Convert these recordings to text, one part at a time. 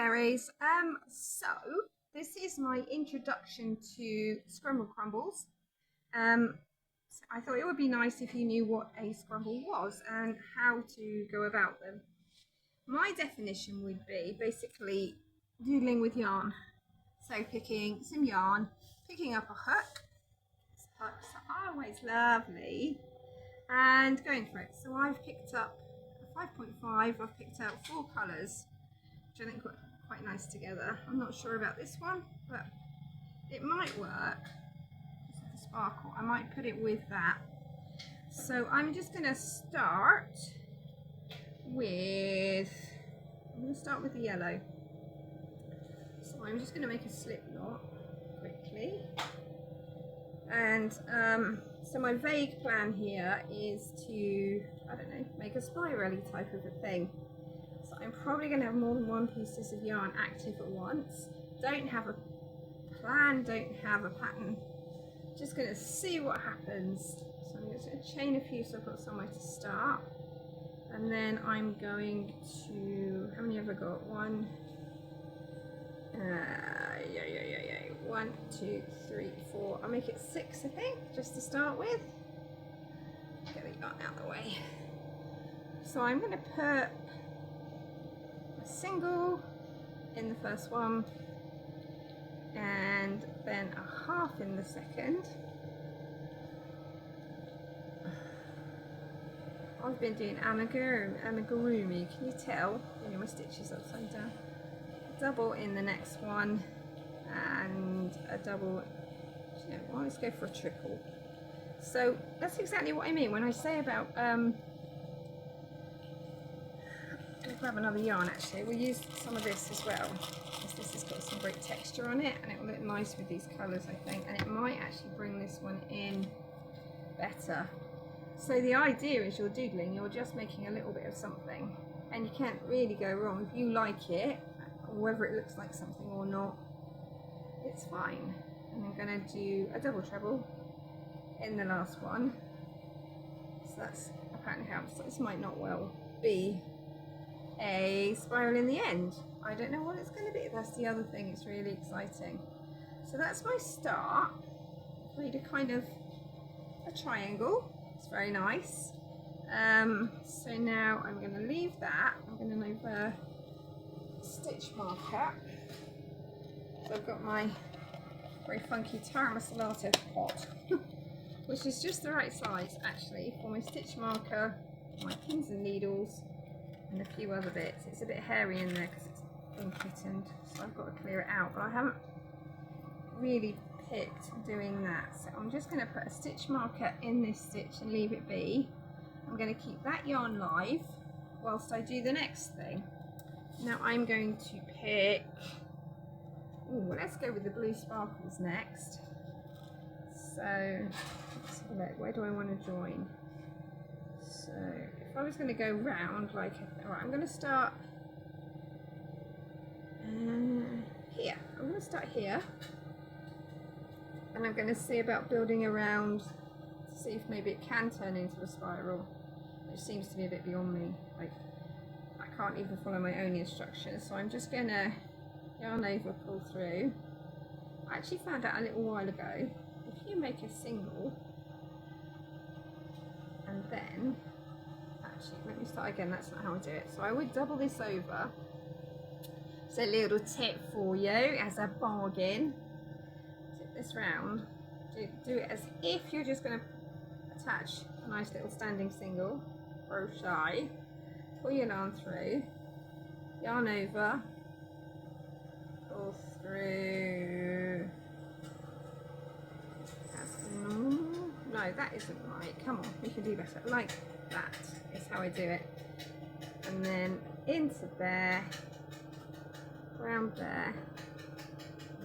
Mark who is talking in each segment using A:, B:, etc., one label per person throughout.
A: fairies. So this is my introduction to scramble crumbles. So I thought it would be nice if you knew what a scramble was and how to go about them. My definition would be basically doodling with yarn. So picking some yarn, picking up a hook. This hooks are always lovely, and going for it. So I've picked up a 5.5. I've picked out 4 colours, which I think look quite nice together. I'm not sure about this one, but it might work. The sparkle, I might put it with that. So I'm just going to start with, the yellow. So I'm just going to make a slip knot quickly. And so my vague plan here is to, I don't know, make a spirally type of a thing. So I'm probably going to have more than one piece of yarn active at once. Don't have a plan, don't have a pattern. Just going to see what happens. So I'm just going to chain a few so I've got somewhere to start. And then I'm going to, how many have I got? 1, 2, 3, 4. I'll make it 6, I think, just to start with. Get the yarn out of the way. So I'm going to put a single in the first one, and then a half in the second. I've been doing amigurumi, can you tell? You know, my stitches upside down. Double in the next one, and a double, you know, well, let's go for a triple. So that's exactly what I mean when I say about, I'll grab another yarn actually, we'll use some of this as well, because this has got some great texture on it, and it will look nice with these colours I think, and it might actually bring this one in better. So the idea is you're doodling, you're just making a little bit of something, and you can't really go wrong. If you like it, whether it looks like something or not, it's fine. And I'm going to do a double treble in the last one, so that's apparently helps. So this might not well be a spiral in the end. I don't know what it's going to be. That's the other thing, it's really exciting. So that's my start. Made a kind of a triangle. It's very nice. So now I'm going to leave that. I'm going to move a stitch marker. So I've got my very funky taramasalata pot, which is just the right size actually for my stitch marker, my pins and needles, and a few other bits. It's a bit hairy in there because it's been kittened, so I've got to clear it out, but I haven't really picked doing that. So I'm just going to put a stitch marker in this stitch and leave it be. I'm going to keep that yarn live whilst I do the next thing. Now I'm going to pick, ooh, let's go with the blue sparkles next. So let's have a look, where do I want to join? So if I was going to go round like, alright, I'm going to start here. I'm going to start here, and I'm going to see about building around to see if maybe it can turn into a spiral, which seems to be a bit beyond me. Like, I can't even follow my own instructions, so I'm just going to yarn over, pull through. I actually found out a little while ago, if you make a single and then, actually let me start again, that's not how I do it. So I would double this over. So a little tip for you as a bargain, tip this round, do it as if you're just going to attach a nice little standing single, crochet, pull your yarn through, yarn over, pull through. That's normal. No, that isn't right. Come on, we can do better. Like that is how I do it. And then into there, around there.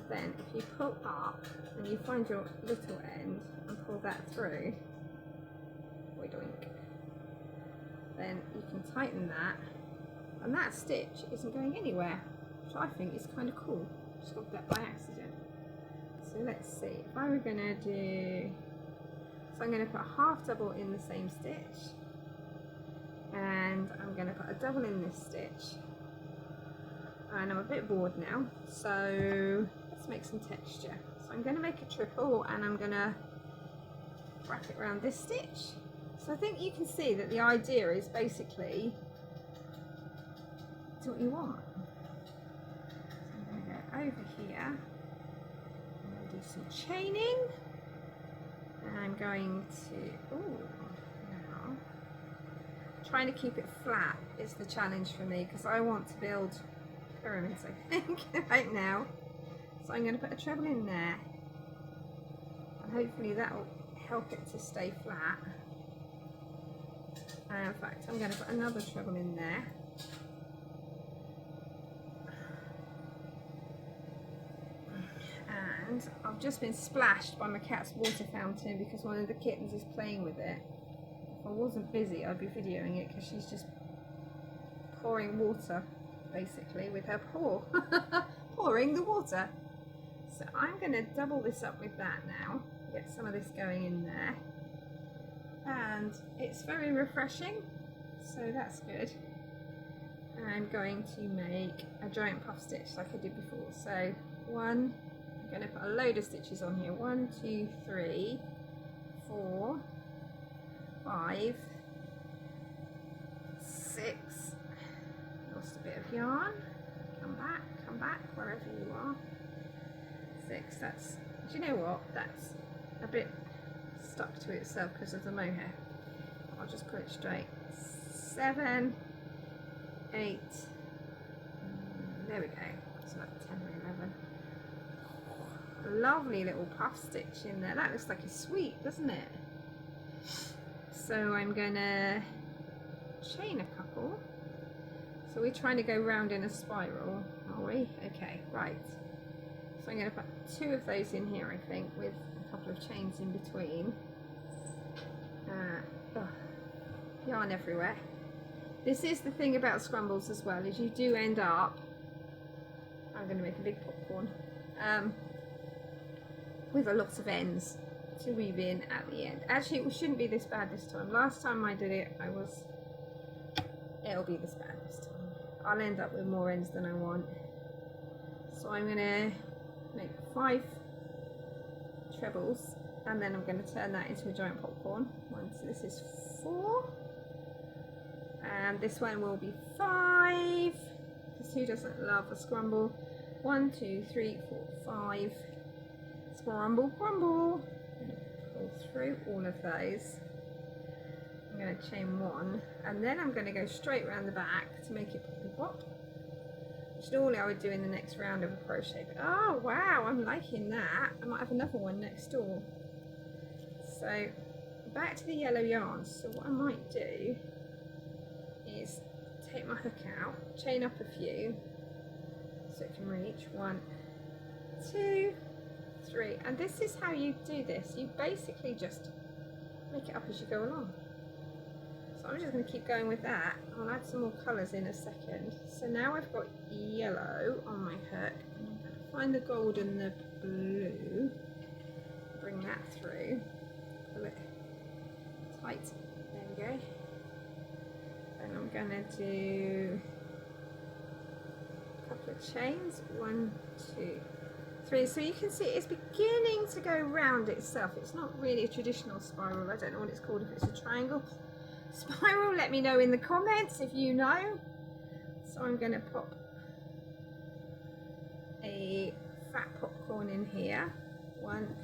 A: Then if you pull up and you find your little end and pull that through, then you can tighten that, and that stitch isn't going anywhere, which I think is kind of cool. Just got that by accident. So let's see, if I were going to do, so I'm going to put a half double in the same stitch, and I'm going to put a double in this stitch, and I'm a bit bored now, so let's make some texture. So I'm going to make a triple, and I'm going to wrap it around this stitch. So I think you can see that the idea is basically do what you want. So I'm going to go over here and do some chaining, and I'm going to now trying to keep it flat is the challenge for me, because I want to build pyramids, I think, right now. So I'm going to put a treble in there, and hopefully that will help it to stay flat. And in fact, I'm going to put another treble in there. And I've just been splashed by my cat's water fountain because one of the kittens is playing with it. If I wasn't busy, I'd be videoing it, because she's just pouring water basically with her paw. Pouring the water. So I'm going to double this up with that now, get some of this going in there, and it's very refreshing, so that's good. And I'm going to make a giant puff stitch like I did before. So I'm going to put a load of stitches on here. 1, 2, 3, 4, 5, 6. Lost a bit of yarn. Come back, wherever you are. 6. That's, do you know what? That's a bit stuck to itself because of the mohair. I'll just put it straight. 7, 8. There we go. It's like 10 or 11. Lovely little puff stitch in there. That looks like a sweet, doesn't it? So I'm gonna chain a couple. So we're trying to go round in a spiral, are we? Okay, right. So I'm going to put 2 of those in here, I think, with a couple of chains in between. Yarn everywhere. This is the thing about scrambles as well, is you do end up, I'm going to make a big popcorn, with a lot of ends to weave in at the end. Actually, it shouldn't be this bad this time. Last time I did it, it'll be this bad this time. I'll end up with more ends than I want. So I'm going to make 5 trebles, and then I'm going to turn that into a giant popcorn. So this is 4, and this one will be 5, because who doesn't love a scramble? 1, 2, 3, 4, 5. Scramble, crumble. I'm going to pull through all of those. I'm going to chain 1, and then I'm going to go straight around the back to make it poppy pop, which normally I would do in the next round of a crochet. But oh wow, I'm liking that. I might have another one next door. So back to the yellow yarn. So what I might do is take my hook out, chain up a few so it can reach. 1, 2, 3, and this is how you do this. You basically just make it up as you go along. So I'm just going to keep going with that. I'll add some more colours in a second. So now I've got yellow on my hook, and I'm going to find the gold and the blue, bring that through, pull it tight, there we go. And I'm going to do a couple of chains, 1, 2, 3. So you can see it's beginning to go round itself. It's not really a traditional spiral. I don't know what it's called, if it's a triangle spiral. Let me know in the comments if you know. So I'm going to pop a fat popcorn in here. 1,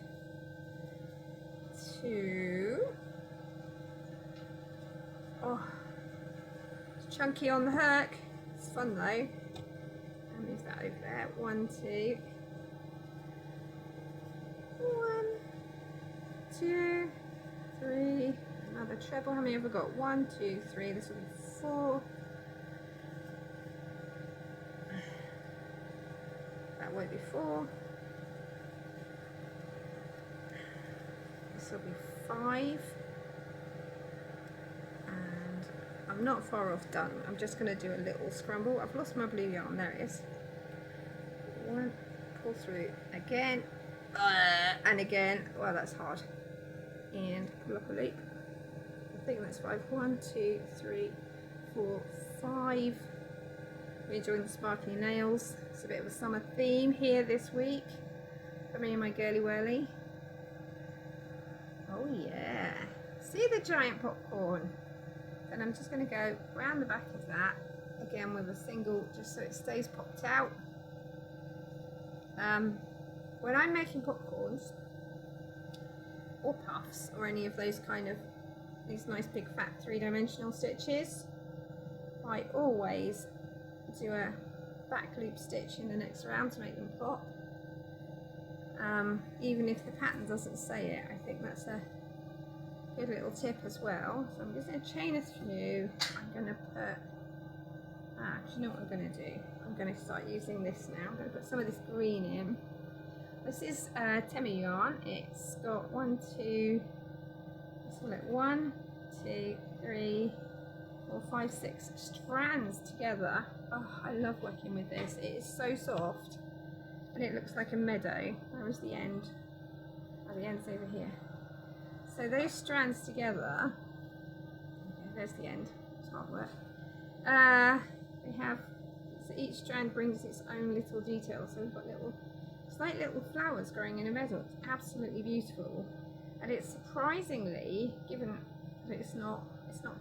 A: 2. Oh, it's chunky on the hook. It's fun though. I'll move that over there. 1, 2. 1, 2, 3. Another treble. How many have I got? 1, 2, 3. This will be 4. That won't be 4. This will be 5. And I'm not far off done. I'm just going to do a little scramble. I've lost my blue yarn. There it is. 1, pull through again, and again. Well, that's hard. And pull up a loop. I think that's 5. 1, 2, 3, 4, 5. We're enjoying the sparkly nails. It's a bit of a summer theme here this week for me and my girly whirly. Oh yeah, see the giant popcorn? And I'm just going to go round the back of that again with a single, just so it stays popped out. When I'm making popcorns or puffs or any of those kind of these nice big fat three-dimensional stitches, I always do a back loop stitch in the next round to make them pop. Even if the pattern doesn't say it, I think that's a good little tip as well. So I'm just going to chain a few. I'm going to put, do you know what I'm going to do? I'm going to start using this now. I'm going to put some of this green in. This is Temu yarn. It's got 1, 2, let's call it 1, 2, 3, 4, 5, 6 strands together. Oh, I love working with this. It is so soft and it looks like a meadow. Where is the end? Oh, the end's over here. So those strands together, okay, there's the end. It's hard work. They have, so each strand brings its own little detail. So we've got little, it's like little flowers growing in a meadow. It's absolutely beautiful, and it's surprisingly, given that it's not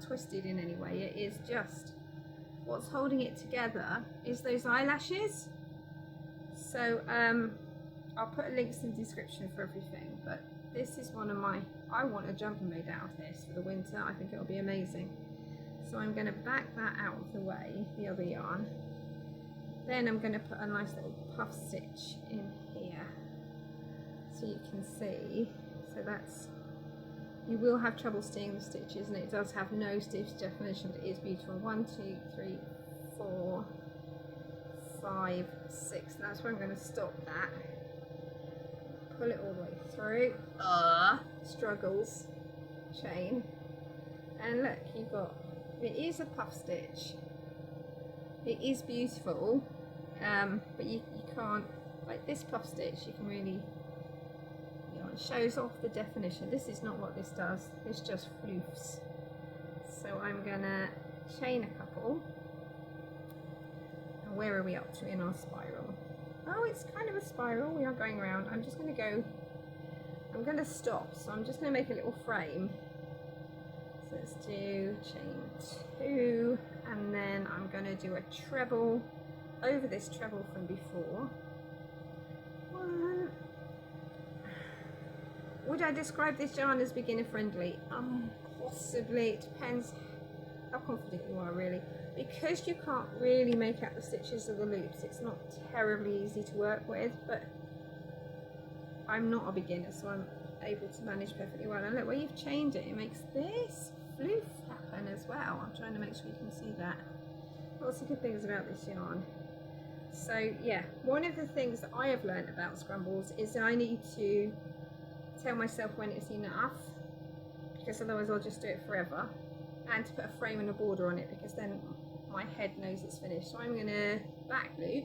A: twisted in any way. It is just what's holding it together is those eyelashes. So I'll put links in the description for everything, but this is one of my, I want a jumper made out of this for the winter. I think it'll be amazing. So I'm going to back that out of the way, the other yarn. Then I'm going to put a nice little puff stitch in here so you can see. So that's, you will have trouble seeing the stitches, and it does have no stitch definition, but it is beautiful. 1, 2, 3, 4, 5, 6. That's where I'm going to stop that. Pull it all the way through. Struggles. Chain. And look, you've got, it is a puff stitch. It is beautiful, but you can't, like this puff stitch, you can really, you know, it shows off the definition. This is not what this does. This just floofs. So I'm gonna chain a couple. And where are we up to in our spiral? Oh, it's kind of a spiral. We are going around. I'm just going to go, I'm going to stop. So I'm just going to make a little frame. So let's do chain 2, and then I'm going to do a treble over this treble from before. 1. Would I describe this yarn as beginner friendly? Possibly. It depends how confident you are, really. Because you can't really make out the stitches of the loops, it's not terribly easy to work with, but I'm not a beginner, so I'm able to manage perfectly well. And look, where you've chained it, it makes this floof happen as well. I'm trying to make sure you can see that. Lots of good things about this yarn. So yeah, one of the things that I have learned about scrambles is I need to tell myself when it's enough, because otherwise I'll just do it forever. And to put a frame and a border on it, because then my head knows it's finished. So I'm going to back loop,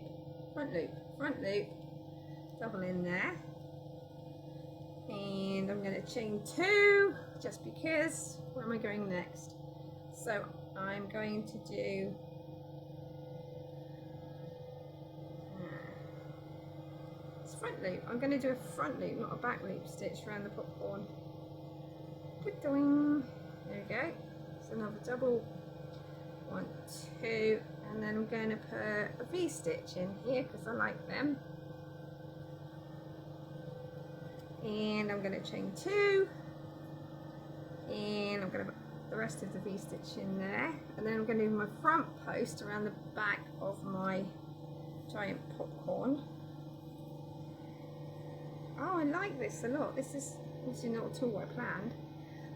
A: front loop, double in there, and I'm going to chain 2 just because. Where am I going next? So I'm going to do it's front loop. I'm going to do a front loop, not a back loop stitch around the popcorn. There we go. Another double, 1, 2, and then I'm going to put a V-stitch in here because I like them, and I'm going to chain 2, and I'm going to put the rest of the V-stitch in there, and then I'm going to do my front post around the back of my giant popcorn. Oh, I like this a lot. This is obviously not at all what I planned.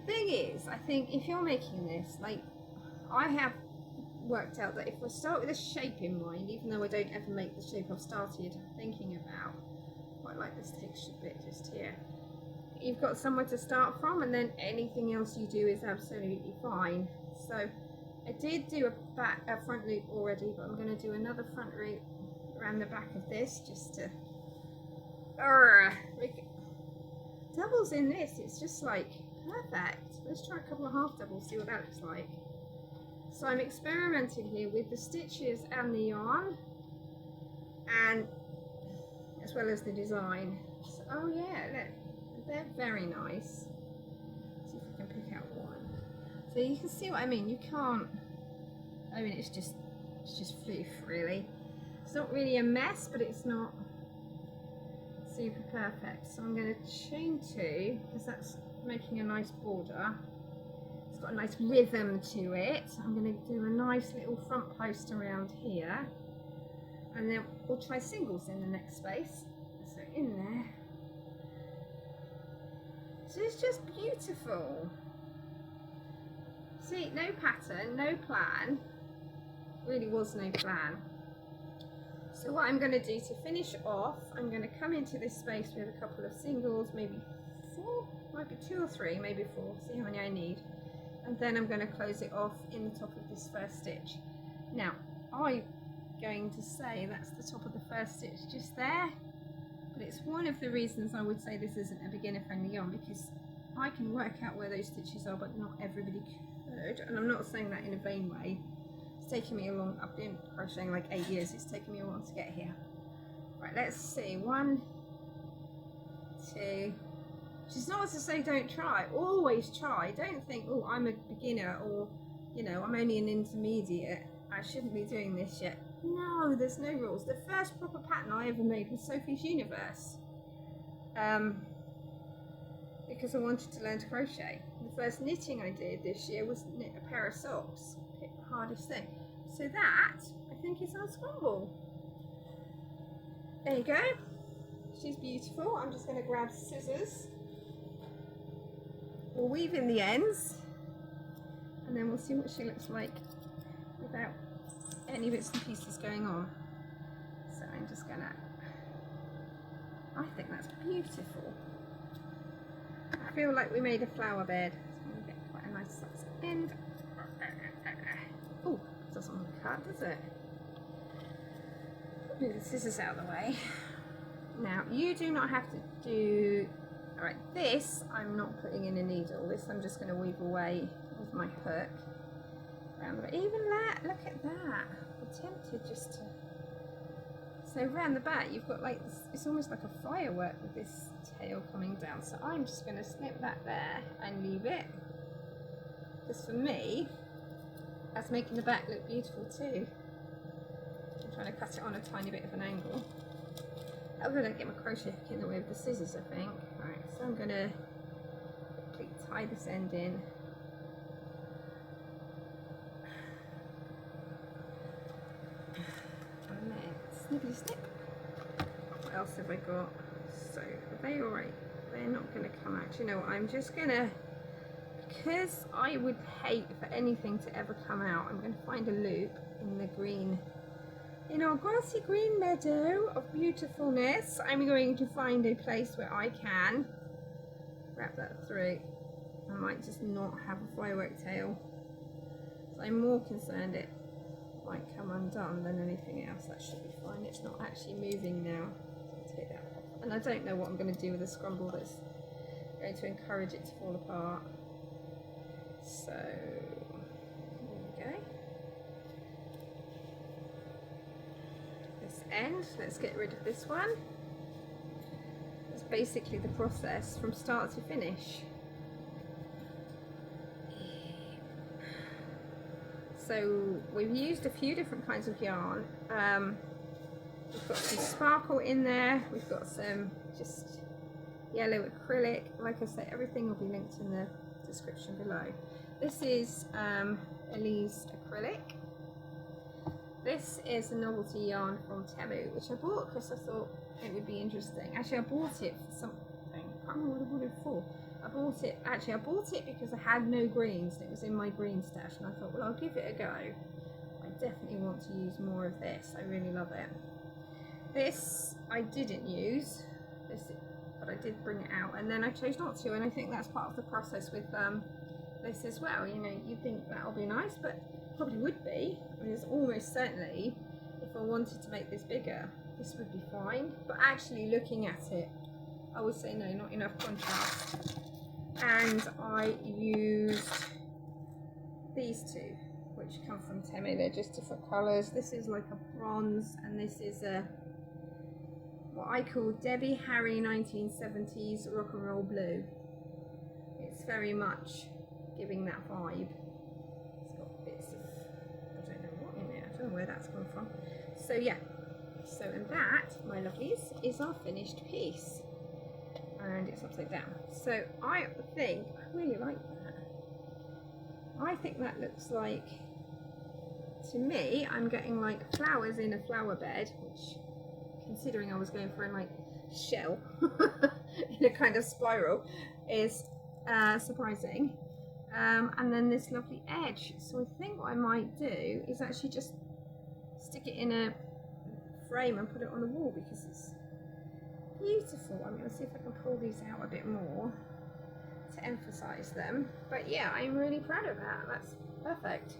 A: Thing is, I think if you're making this, like I have worked out that if I start with a shape in mind, even though I don't ever make the shape I've started thinking about, quite like this texture bit just here, you've got somewhere to start from, and then anything else you do is absolutely fine. So I did do a front loop already, but I'm going to do another front loop around the back of this just to doubles in this. It's just like perfect. Let's try a couple of half doubles, see what that looks like. So I'm experimenting here with the stitches and the yarn, and as well as the design. So, oh yeah, look, they're very nice. See if I can pick out one. So you can see what I mean. You can't. I mean, it's just floof, really. It's not really a mess, but it's not super perfect. So I'm going to chain 2 because that's making a nice border. It's got a nice rhythm to it. I'm going to do a nice little front post around here, and then we'll try singles in the next space. So in there. So it's just beautiful. See, no pattern, no plan. Really was no plan. So what I'm going to do to finish off, I'm going to come into this space with a couple of singles, maybe 4, might be 2 or 3, maybe 4, see how many I need. And then I'm going to close it off in the top of this first stitch. Now, I'm going to say that's the top of the first stitch just there, but it's one of the reasons I would say this isn't a beginner friendly yarn, because I can work out where those stitches are, but not everybody could. And I'm not saying that in a vain way. It's taken me a long, I've been crocheting like 8 years, it's taken me a while to get here. Right, let's see, 1, 2, which is not to say don't try, always try. Don't think, oh, I'm a beginner, or, you know, I'm only an intermediate, I shouldn't be doing this yet. No, there's no rules. The first proper pattern I ever made was Sophie's Universe, because I wanted to learn to crochet. The first knitting I did this year was knit a pair of socks. Pick the hardest thing. So that, I think, is our scramble. There you go. She's beautiful. I'm just going to grab scissors. We'll weave in the ends, and then we'll see what she looks like without any bits and pieces going on. So I'm just going to, I think that's beautiful. I feel like we made a flower bed. So I'm going to get quite a nice end. Oh, doesn't want to cut, does it? Move the scissors out of the way. Now, you do not have to do, alright, this I'm not putting in a needle. This I'm just going to weave away with my hook. Around the back. Even that, look at that. I'm tempted just to, so around the back you've got like this, it's almost like a firework with this tail coming down. So I'm just going to snip that there and leave it. Because for me, that's making the back look beautiful too. I'm trying to cut it on a tiny bit of an angle. I'm going to get my crochet hook in the way with the scissors, I think. Right, so I'm going to quickly tie this end in. And then snippy snip. What else have I got? So, are they alright? They're not going to come out. You know what? I'm just going to, because I would hate for anything to ever come out, I'm going to find a loop in the green. In our grassy green meadow of beautifulness, I'm going to find a place where I can wrap that through. I might just not have a firework tail. So I'm more concerned it might come undone than anything else. That should be fine. It's not actually moving now. So I'll take that off. And I don't know what I'm going to do with a scrumble that's going to encourage it to fall apart. So there we go. End. Let's get rid of this one. That's basically the process from start to finish. So we've used a few different kinds of yarn. We've got some sparkle in there, we've got some just yellow acrylic. Like I say, everything will be linked in the description below. This is Elise acrylic. This is a novelty yarn from Temu, which I bought because I thought it would be interesting. Actually, I bought it for something. I can't remember what I bought it for. I bought it because I had no greens and it was in my green stash, and I thought, well, I'll give it a go. I definitely want to use more of this. I really love it. This I didn't use, but I did bring it out, and then I chose not to, and I think that's part of the process with this as well. You know, you think that'll be nice, but probably would be. I mean, it's almost certainly, if I wanted to make this bigger, this would be fine. But actually looking at it, I would say no, not enough contrast. And I used these two, which come from Temu. They're just different colours. This is like a bronze, and this is a what I call Debbie Harry 1970s rock and roll blue. It's very much giving that vibe. It's got bits of, I don't know what in it, I don't know where that's come from. So yeah, so and that, my lovelies, is our finished piece. And it's upside down. So I think, I really like that. I think that looks like, to me, I'm getting like flowers in a flower bed, which, considering I was going for a like shell in a kind of spiral, is surprising. And then this lovely edge. So I think what I might do is actually just stick it in a frame and put it on the wall, because it's beautiful. I'm going to see if I can pull these out a bit more to emphasize them. But yeah, I'm really proud of that. That's perfect.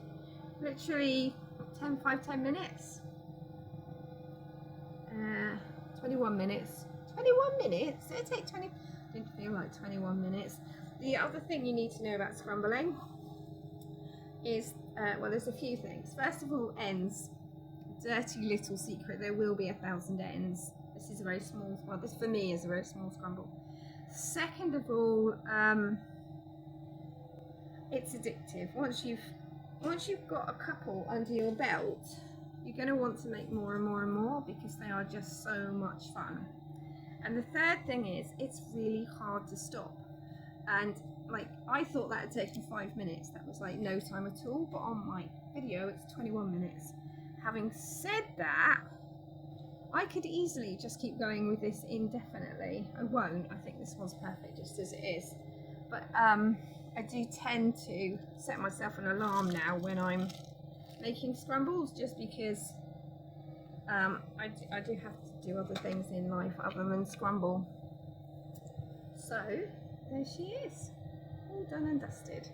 A: Literally 10 minutes. 21 minutes. 21 minutes? Did it take 20? Didn't feel like 21 minutes. The other thing you need to know about scrambling is, well, there's a few things. First of all, ends. Dirty little secret, there will be 1,000 ends. This is a very small, well, this for me is a very small scramble. Second of all, it's addictive. Once you've got a couple under your belt, you're going to want to make more and more and more, because they are just so much fun. And the third thing is, it's really hard to stop. And like, I thought that had taken 5 minutes. That was like no time at all, but on my video it's 21 minutes. Having said that, I could easily just keep going with this indefinitely. I won't. I think this one's perfect just as it is. But I do tend to set myself an alarm now when I'm making scrambles, just because I do have to do other things in life other than scramble. So there she is, all done and dusted.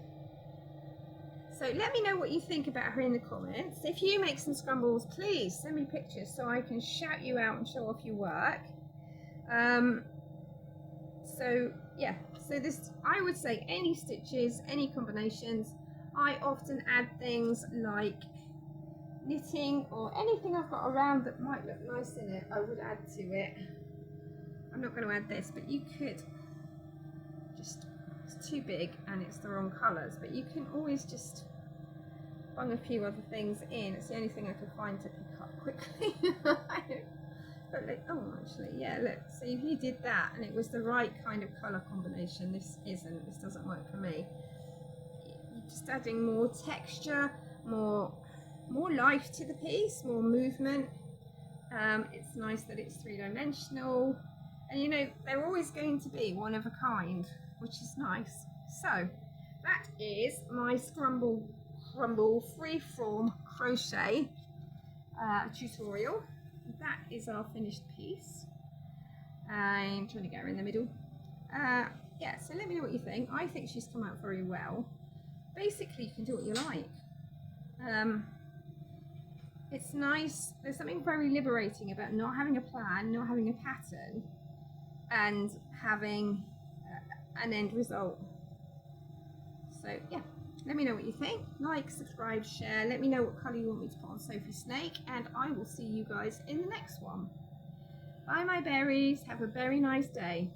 A: So let me know what you think about her in the comments. If you make some scrambles, please send me pictures so I can shout you out and show off your work. So yeah, so this, I would say any stitches, any combinations. I often add things like knitting or anything I've got around that might look nice in it, I would add to it. I'm not going to add this, but you could just, it's too big and it's the wrong colours, but you can always just bung a few other things in. It's the only thing I could find to pick up quickly. But like, oh, actually, yeah, look, so if you did that and it was the right kind of colour combination, this doesn't work for me. You're just adding more texture, more life to the piece, more movement. It's nice that it's 3-dimensional, and you know, they're always going to be one of a kind, which is nice. So that is my Scrumble Freeform Crochet tutorial. That is our finished piece. I'm trying to get her in the middle. Yeah, so let me know what you think. I think she's come out very well. Basically, you can do what you like. It's nice. There's something very liberating about not having a plan, not having a pattern, and having an end result. So yeah, let me know what you think. Like, subscribe, share. Let me know what colour you want me to put on Sophie Snake, and I will see you guys in the next one. Bye, my berries. Have a very nice day.